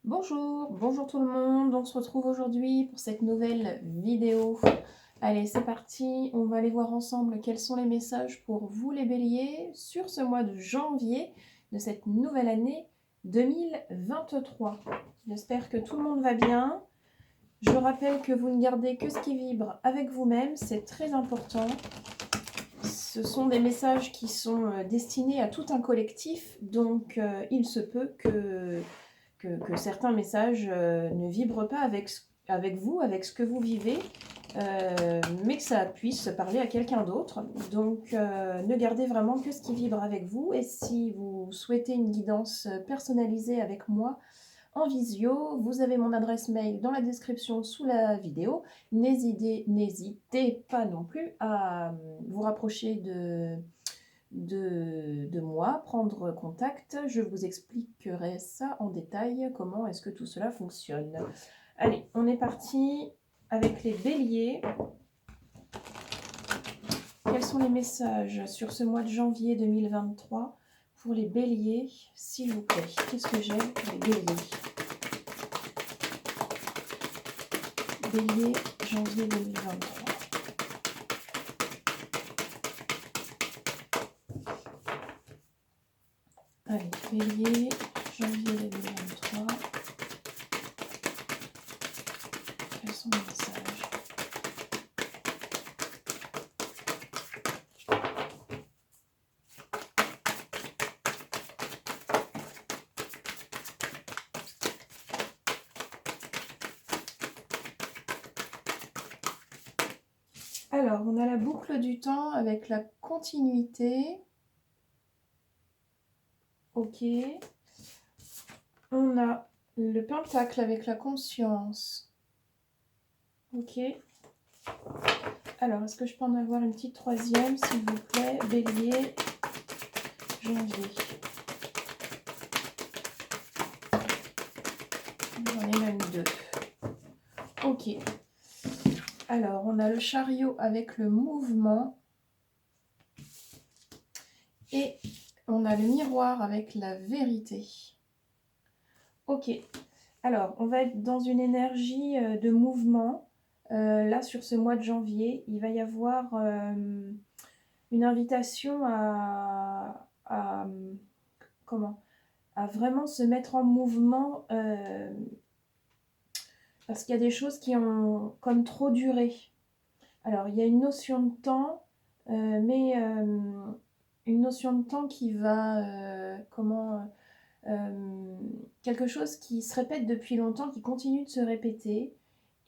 Bonjour tout le monde, on se retrouve aujourd'hui pour cette nouvelle vidéo. Allez, c'est parti, on va aller voir ensemble quels sont les messages pour vous les béliers sur ce mois de janvier de cette nouvelle année 2023. J'espère que tout le monde va bien. Je rappelle que vous ne gardez que ce qui vibre avec vous-même, c'est très important. Ce sont des messages qui sont destinés à tout un collectif, donc il se peut que certains messages ne vibrent pas avec vous, avec ce que vous vivez, mais que ça puisse parler à quelqu'un d'autre. Donc ne gardez vraiment que ce qui vibre avec vous. Et si vous souhaitez une guidance personnalisée avec moi en visio, vous avez mon adresse mail dans la description sous la vidéo. N'hésitez pas non plus à vous rapprocher de moi, prendre contact. Je vous expliquerai ça en détail, comment est-ce que tout cela fonctionne. Allez, on est parti avec les béliers. Quels sont les messages sur ce mois de janvier 2023 pour les béliers, s'il vous plaît? Qu'est-ce que j'ai pour les béliers? Bélier, janvier 2023. Allez, bélier, janvier 2023. Quels sont les messages? Alors, on a la boucle du temps avec la continuité. Ok. On a le pentacle avec la conscience. Ok. Alors, est-ce que je peux en avoir une petite troisième, s'il vous plaît? Bélier, janvier. J'en ai même deux. Ok. Alors, on a le chariot avec le mouvement. Et on a le miroir avec la vérité. Ok. Alors, on va être dans une énergie de mouvement. Là, sur ce mois de janvier, il va y avoir une invitation comment, à vraiment se mettre en mouvement parce qu'il y a des choses qui ont comme trop duré. Alors, il y a une notion de temps, mais une notion de temps qui va, quelque chose qui se répète depuis longtemps, qui continue de se répéter,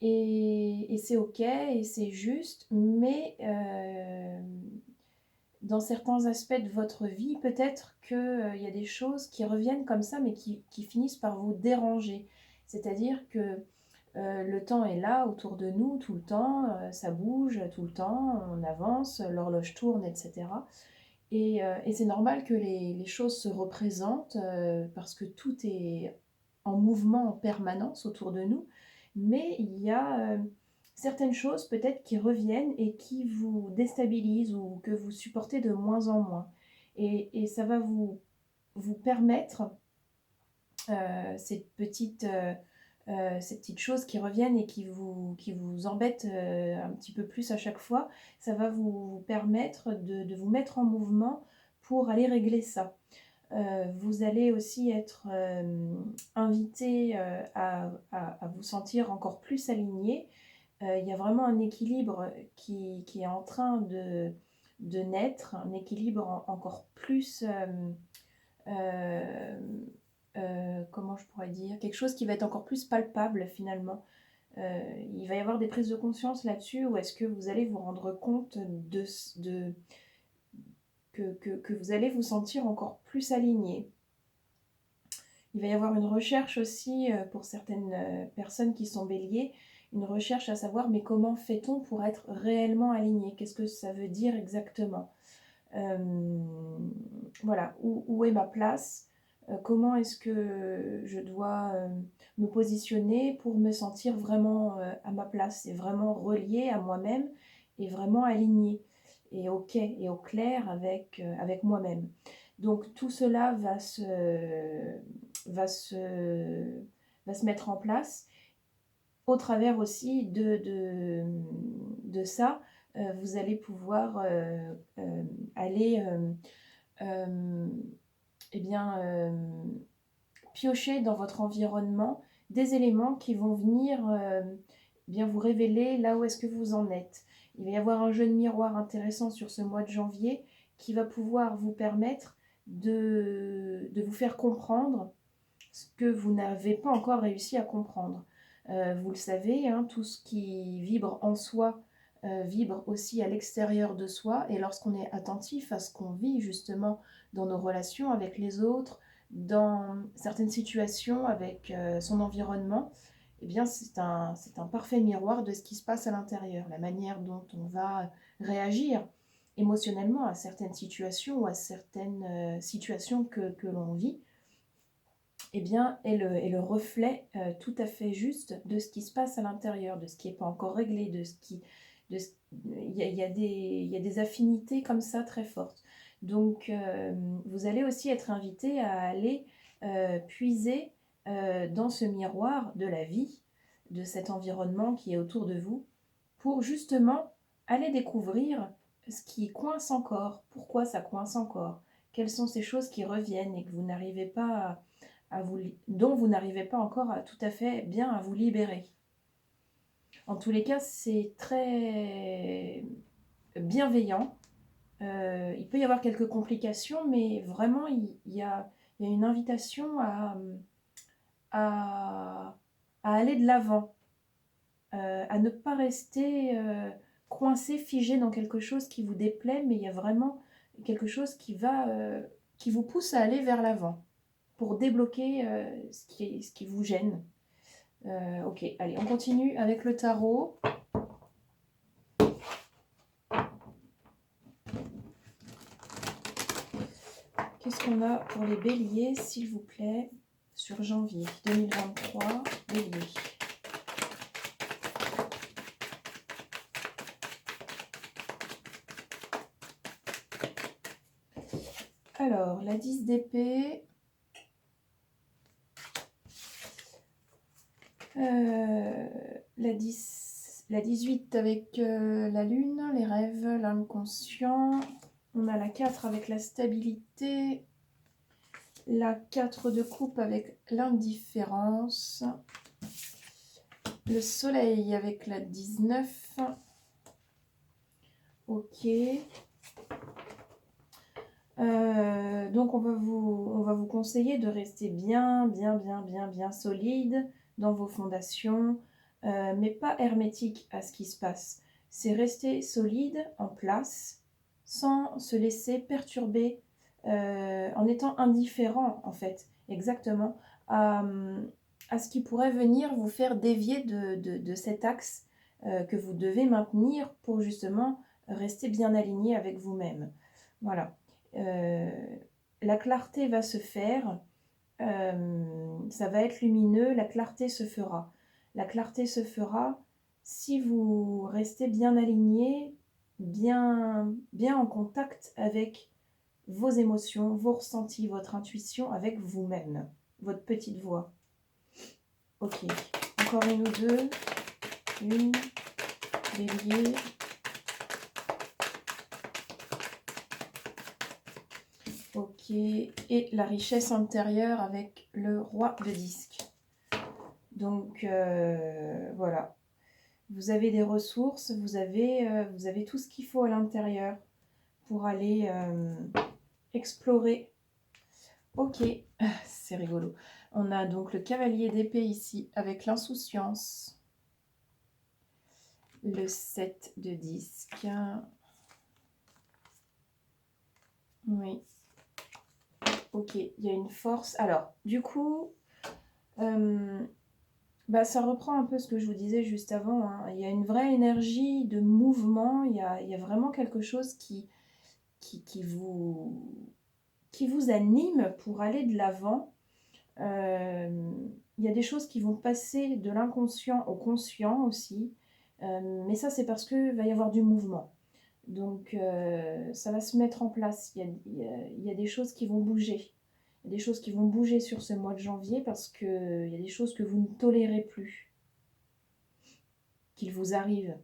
et c'est ok, et c'est juste, mais dans certains aspects de votre vie, peut-être qu'il y a des choses qui reviennent comme ça, mais qui finissent par vous déranger. C'est-à-dire que le temps est là autour de nous tout le temps, ça bouge tout le temps, on avance, l'horloge tourne, etc. Et c'est normal que les choses se représentent parce que tout est en mouvement en permanence autour de nous. Mais il y a certaines choses peut-être qui reviennent et qui vous déstabilisent ou que vous supportez de moins en moins. Et ça va vous permettre ces petites choses qui reviennent et qui vous embêtent un petit peu plus à chaque fois, ça va vous permettre de vous mettre en mouvement pour aller régler ça. Vous allez aussi être invité à vous sentir encore plus aligné. Il y a vraiment un équilibre qui est en train de naître, un équilibre encore plus euh, comment je pourrais dire, quelque chose qui va être encore plus palpable finalement. Il va y avoir des prises de conscience là-dessus, ou est-ce que vous allez vous rendre compte que vous allez vous sentir encore plus aligné. Il va y avoir une recherche aussi pour certaines personnes qui sont béliers, une recherche à savoir mais comment fait-on pour être réellement aligné? Qu'est-ce que ça veut dire exactement? Voilà, où est ma place? Comment est-ce que je dois me positionner pour me sentir vraiment à ma place et vraiment reliée à moi-même et vraiment alignée et ok et au clair avec moi-même. Donc tout cela va se va se mettre en place. Au travers aussi de ça, vous allez pouvoir aller eh bien, piocher dans votre environnement des éléments qui vont venir bien vous révéler là où est-ce que vous en êtes. Il va y avoir un jeu de miroir intéressant sur ce mois de janvier qui va pouvoir vous permettre de vous faire comprendre ce que vous n'avez pas encore réussi à comprendre. Vous le savez, hein, tout ce qui vibre en soi vibre aussi à l'extérieur de soi, et lorsqu'on est attentif à ce qu'on vit justement dans nos relations avec les autres, dans certaines situations avec son environnement, eh bien c'est un parfait miroir de ce qui se passe à l'intérieur, la manière dont on va réagir émotionnellement à certaines situations ou à certaines situations que l'on vit, eh bien, est le reflet tout à fait juste de ce qui se passe à l'intérieur, de ce qui n'est pas encore réglé, de ce qui... Il y a des affinités comme ça très fortes. Donc, vous allez aussi être invité à aller puiser dans ce miroir de la vie, de cet environnement qui est autour de vous, pour justement aller découvrir ce qui coince encore, pourquoi ça coince encore, quelles sont ces choses qui reviennent et que vous n'arrivez pas dont vous n'arrivez pas encore tout à fait bien à vous libérer. En tous les cas, c'est très bienveillant. Il peut y avoir quelques complications, mais vraiment, il y a une invitation à aller de l'avant, à ne pas rester coincé, figé dans quelque chose qui vous déplaît, mais il y a vraiment quelque chose qui vous pousse à aller vers l'avant pour débloquer ce qui vous gêne. Ok, allez, on continue avec le tarot. Qu'est-ce qu'on a pour les béliers, s'il vous plaît, sur janvier 2023, bélier. Alors, la 10 d'épée. La 18 avec la lune, les rêves, l'inconscient. On a la 4 avec la stabilité. La 4 de coupe avec l'indifférence. Le soleil avec la 19. Ok. Donc on va vous conseiller de rester bien solide dans vos fondations, mais pas hermétique à ce qui se passe. C'est rester solide en place, sans se laisser perturber, en étant indifférent en fait, exactement, à ce qui pourrait venir vous faire dévier de cet axe que vous devez maintenir pour justement rester bien aligné avec vous-même. Voilà. La clarté va se faire, ça va être lumineux, la clarté se fera. La clarté se fera si vous restez bien aligné, bien en contact avec vos émotions, vos ressentis, votre intuition, avec vous-même, votre petite voix. Ok, encore une ou deux. Une, bélier. Ok, et la richesse intérieure avec le roi de disque. Donc voilà, vous avez des ressources, vous avez tout ce qu'il faut à l'intérieur pour aller explorer. Ok, c'est rigolo. On a donc le cavalier d'épée ici avec l'insouciance. Le 7 de disque. Oui. Ok, il y a une force. Alors, du coup, ça reprend un peu ce que je vous disais juste avant. Hein. Il y a une vraie énergie de mouvement. Il y a vraiment quelque chose qui vous anime pour aller de l'avant. Il y a des choses qui vont passer de l'inconscient au conscient aussi. Mais ça, c'est parce qu'il va y avoir du mouvement. Donc, ça va se mettre en place. Il y a des choses qui vont bouger. Il y a des choses qui vont bouger sur ce mois de janvier parce qu'il y a des choses que vous ne tolérez plus, qu'il vous arrive.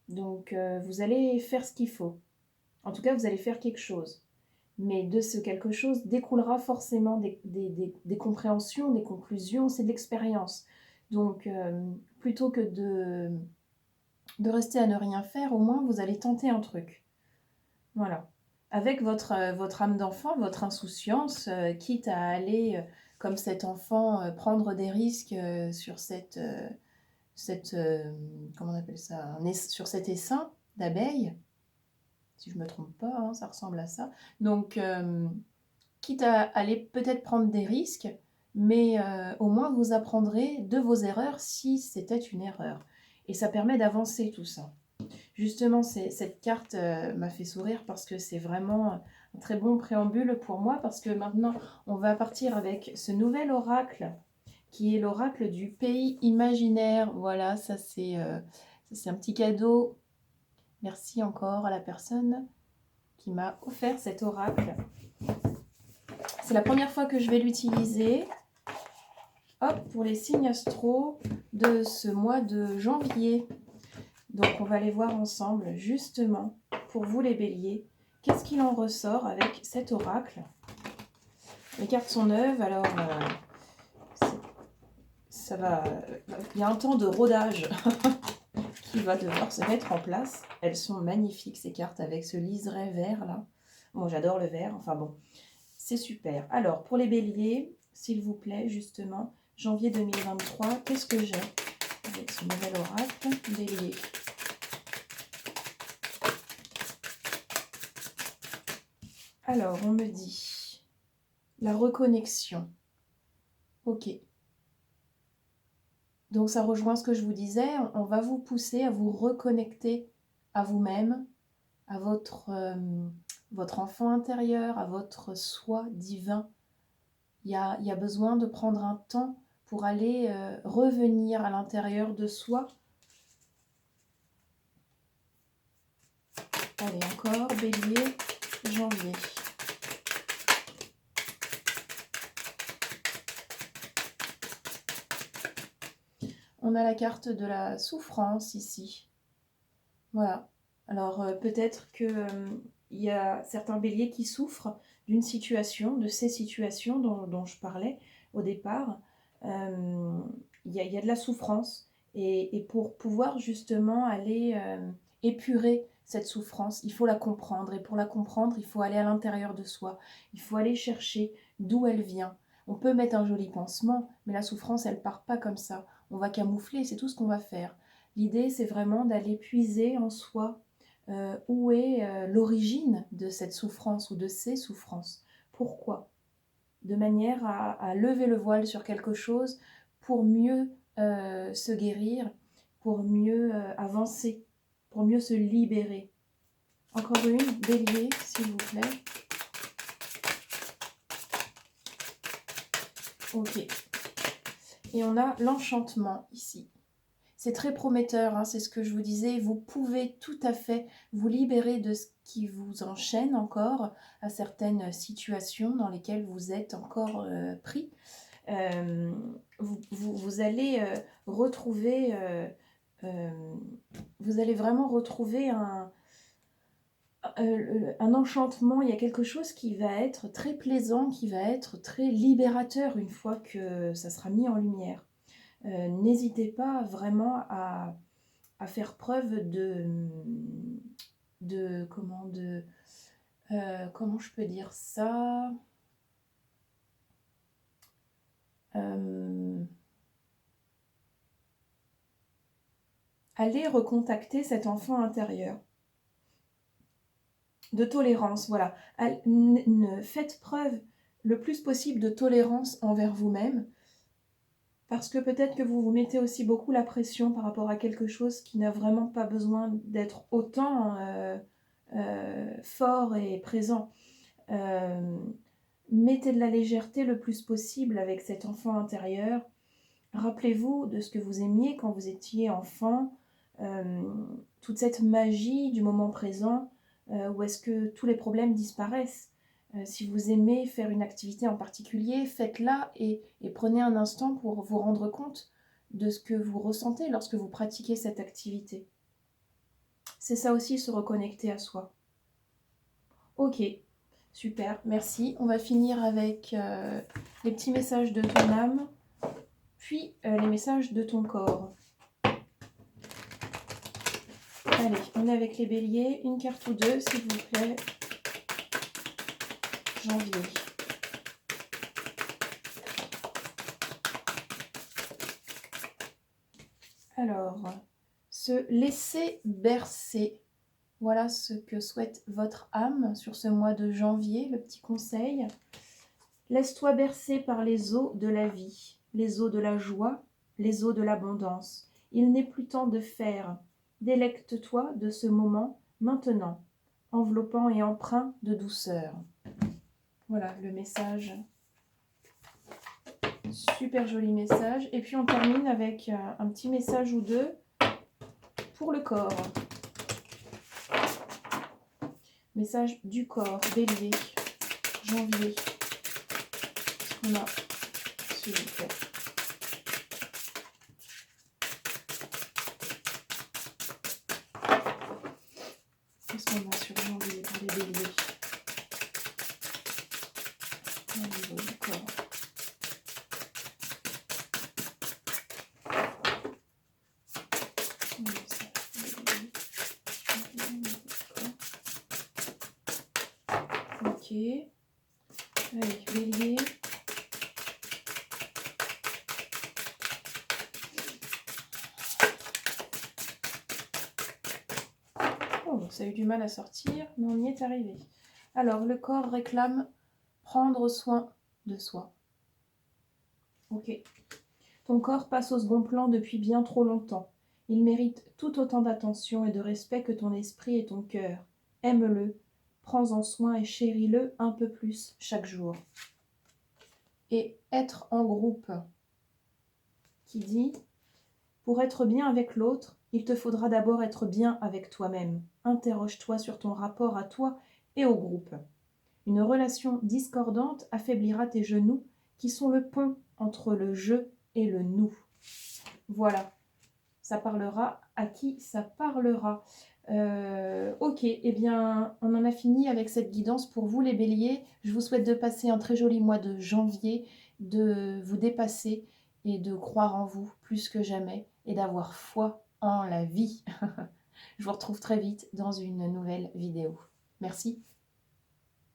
Donc, vous allez faire ce qu'il faut. En tout cas, vous allez faire quelque chose. Mais de ce quelque chose découlera forcément des compréhensions, des conclusions, c'est de l'expérience. Donc, plutôt que de rester à ne rien faire, au moins vous allez tenter un truc. Voilà. Avec votre âme d'enfant, votre insouciance, quitte à aller, comme cet enfant, prendre des risques sur comment on appelle ça, sur cet essaim d'abeilles, si je ne me trompe pas, hein, ça ressemble à ça. Donc, quitte à aller peut-être prendre des risques, mais au moins vous apprendrez de vos erreurs si c'était une erreur. Et ça permet d'avancer tout ça. Justement, cette carte m'a fait sourire parce que c'est vraiment un très bon préambule pour moi, parce que maintenant, on va partir avec ce nouvel oracle, qui est l'oracle du pays imaginaire. Voilà, ça c'est un petit cadeau. Merci encore à la personne qui m'a offert cet oracle. C'est la première fois que je vais l'utiliser. Hop, pour les signes astro de ce mois de janvier. Donc on va aller voir ensemble, justement, pour vous les béliers, qu'est-ce qu'il en ressort avec cet oracle. Les cartes sont neuves, alors ça va. Il y a un temps de rodage qui va devoir se mettre en place. Elles sont magnifiques ces cartes avec ce liseré vert là. Moi j'adore le vert, enfin bon, c'est super. Alors pour les béliers, s'il vous plaît, justement, janvier 2023, qu'est-ce que j'ai avec ce nouvel oracle bélier? Alors, on me dit la reconnexion. Ok. Donc, ça rejoint ce que je vous disais. On va vous pousser à vous reconnecter à vous-même, à votre enfant intérieur, à votre soi divin. Il y a besoin de prendre un temps pour aller revenir à l'intérieur de soi. Allez, encore, bélier, janvier. On a la carte de la souffrance ici. Voilà. Alors peut-être qu'il y a certains béliers qui souffrent d'une situation, de ces situations dont je parlais au départ. Il y a de la souffrance. Et pour pouvoir justement aller épurer cette souffrance, il faut la comprendre. Et pour la comprendre, il faut aller à l'intérieur de soi. Il faut aller chercher d'où elle vient. On peut mettre un joli pansement, mais la souffrance, elle part pas comme ça. On va camoufler, c'est tout ce qu'on va faire. L'idée, c'est vraiment d'aller puiser en soi où est l'origine de cette souffrance ou de ces souffrances. Pourquoi? De manière à lever le voile sur quelque chose pour mieux se guérir, pour mieux avancer, pour mieux se libérer. Encore une, bélier, s'il vous plaît. Ok. Et on a l'enchantement ici. C'est très prometteur, hein, c'est ce que je vous disais. Vous pouvez tout à fait vous libérer de ce qui vous enchaîne encore à certaines situations dans lesquelles vous êtes encore pris. Vous allez retrouver, vous allez vraiment retrouver un enchantement. Il y a quelque chose qui va être très plaisant, qui va être très libérateur une fois que ça sera mis en lumière. N'hésitez pas vraiment à faire preuve comment je peux dire ça, allez recontacter cet enfant intérieur de tolérance, voilà. Faites preuve le plus possible de tolérance envers vous-même, parce que peut-être que vous vous mettez aussi beaucoup la pression par rapport à quelque chose qui n'a vraiment pas besoin d'être autant fort et présent. Mettez de la légèreté le plus possible avec cet enfant intérieur. Rappelez-vous de ce que vous aimiez quand vous étiez enfant, toute cette magie du moment présent, où est-ce que tous les problèmes disparaissent. Si vous aimez faire une activité en particulier, faites-la et prenez un instant pour vous rendre compte de ce que vous ressentez lorsque vous pratiquez cette activité. C'est ça aussi, se reconnecter à soi. Ok, super, merci. On va finir avec les petits messages de ton âme, puis les messages de ton corps. Allez, on est avec les béliers. Une carte ou deux, s'il vous plaît. Janvier. Alors, se laisser bercer. Voilà ce que souhaite votre âme sur ce mois de janvier, le petit conseil. Laisse-toi bercer par les eaux de la vie, les eaux de la joie, les eaux de l'abondance. Il n'est plus temps de faire. Délecte-toi de ce moment maintenant, enveloppant et empreint de douceur. Voilà le message. Super joli message. Et puis on termine avec un petit message ou deux pour le corps. Message du corps, bélier, janvier. Qu'est-ce qu'on a, s'il vous plaît? Qu'est-ce qu'on a sur janvier pour les béliers? Au niveau du corps. Ok. Allez, bélier. Oh, ça a eu du mal à sortir, mais on y est arrivé. Alors, le corps réclame prendre soin de soi. Ok. Ton corps passe au second plan depuis bien trop longtemps. Il mérite tout autant d'attention et de respect que ton esprit et ton cœur. Aime-le, prends-en soin et chéris-le un peu plus chaque jour. Et être en groupe, qui dit « Pour être bien avec l'autre, il te faudra d'abord être bien avec toi-même. Interroge-toi sur ton rapport à toi et au groupe. Une relation discordante affaiblira tes genoux qui sont le pont entre le je et le nous. » Voilà, ça parlera à qui ça parlera. Ok, eh bien, on en a fini avec cette guidance pour vous les béliers. Je vous souhaite de passer un très joli mois de janvier, de vous dépasser et de croire en vous plus que jamais et d'avoir foi en la vie. Je vous retrouve très vite dans une nouvelle vidéo. Merci.